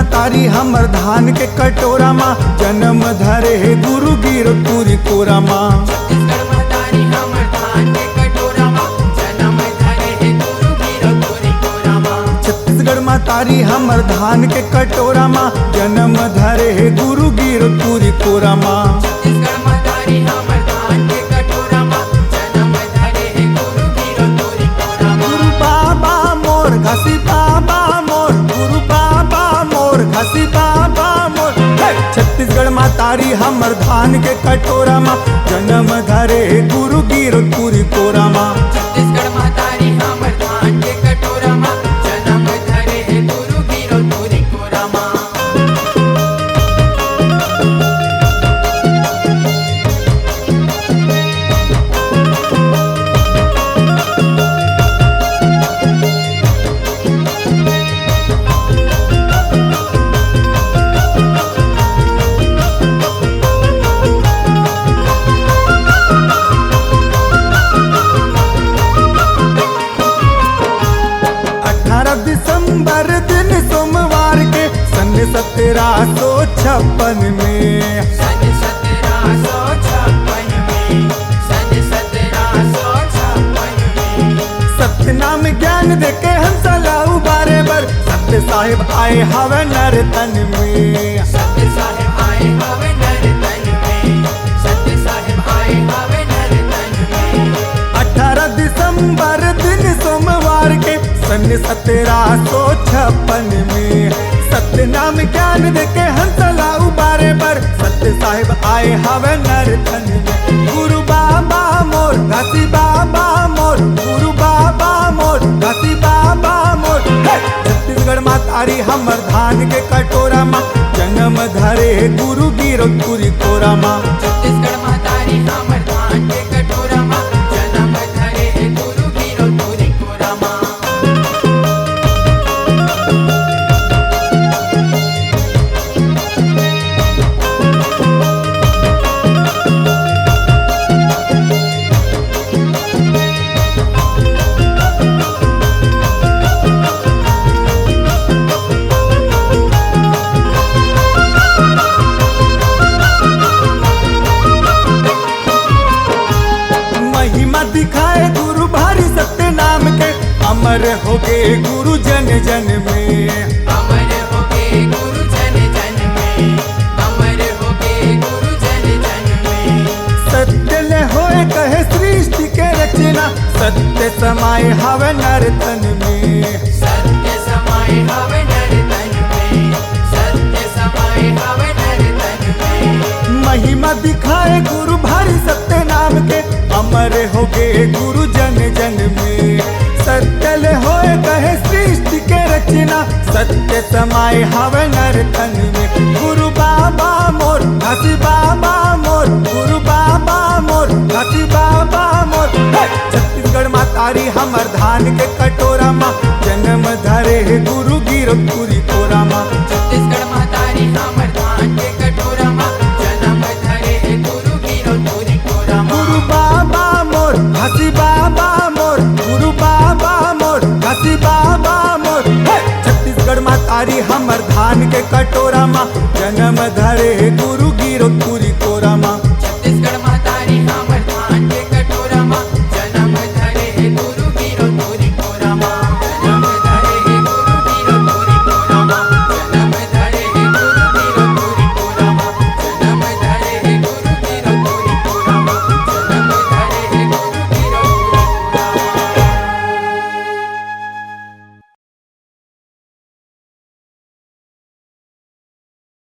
तारी हमर धान के कटोरा माँ जन्म धरे है गुरु गिरपुरी कोरा माँ। छत्तीसगढ़ में तारी हमर धान के कटोरा माँ जन्म धरे है गुरु गिरपुरी कोरा माँ। छत्तीसगढ़ माँ तारी हमर धान के कटोरा माँ जन्म धरे है गुरु गिरपुरी कोरा माँ। छत्तीसगढ़ में तारी हमर धान के कटोरा माँ जन्म धरे है गुरु गिरपुरी कोरा माँ। गुरु बाबा मोर घसी बाबा मोर गुरु बाबा मोर घसी बाबा मोर। छत्तीसगढ़ माँ तारी हमर धान के कटोरा माँ जन्म धरे है गुरु गिरपुरी कोरा माँ। छत्तीसगढ़ में तारी हमर धान के कटोरा माँ जन्म धरे है गुरु गिरपुरी कोरा माँ। दिसंबर दिन सोमवार के सन 1756 में सन 1756 में सन 1756 में सत्य नाम ज्ञान देके हम सलाऊ बारे बर सत्य साहिब आए हवे नर तन में। सत्य साहिब आए हवे नर तन में सत्य साहिब आए हवे नर तन में। 18 दिसंबर दिन सोमवार के सन 1756 में सत्य नाम ज्ञान देके हंसला उबारे पर सत्य साहिब आए हवे नर तन में। गुरु बाबा मोर घसी बाबा मोर गुरु बाबा मोर घसी बाबा मोर। छत्तीसगढ़ माँ तारी हमर धान के कटोरा माँ जन्म धरे गुरु गिरपुरी कोरा माँ। छत्तीसगढ़ में तारी हमर धान के कटोरा माँ जन्म धरे है गुरु गिरपुरी कोरा माँ। दिखाए गुरु भारी सत्य नाम के अमर हो गए गुरु जन जन में। अमर हो गए गुरु जन जन में अमर हो गए गुरु जन जन में। सत्य ले होए कहे सृष्टि के रचना सत्य समाये हवे नर तन में। सत्य समाये हवे नर तन में सत्य समाये हवे नर तन में। महिमा दिखाए गुरु भारी सत्य नाम के अमर हो गए गुरु जन जन में। सत्य ले होए कहे सृष्टि के रचना सत्य समाये हवे नर तन में। गुरु बाबा मोर घसी बाबा मोर गुरु बाबा मोर घसी बाबा मोर। छत्तीसगढ़ माँ तारी हमर धान के कटोरा माँ जन्म धरे है गुरु गिरपुरी कोरा माँ। छत्तीसगढ़ में तारी हमर धान के कटोरा माँ जन्म धरे है गुरु गिरपुरी कोरा माँ। गुरु बाबा मोर घसी बाबा मोर गुरु बाबा मोर घसी बाबा मोर। छत्तीसगढ़ माँ तारी हमर धान के कटोरा माँ जन्म धरे गुरु गिरपुरी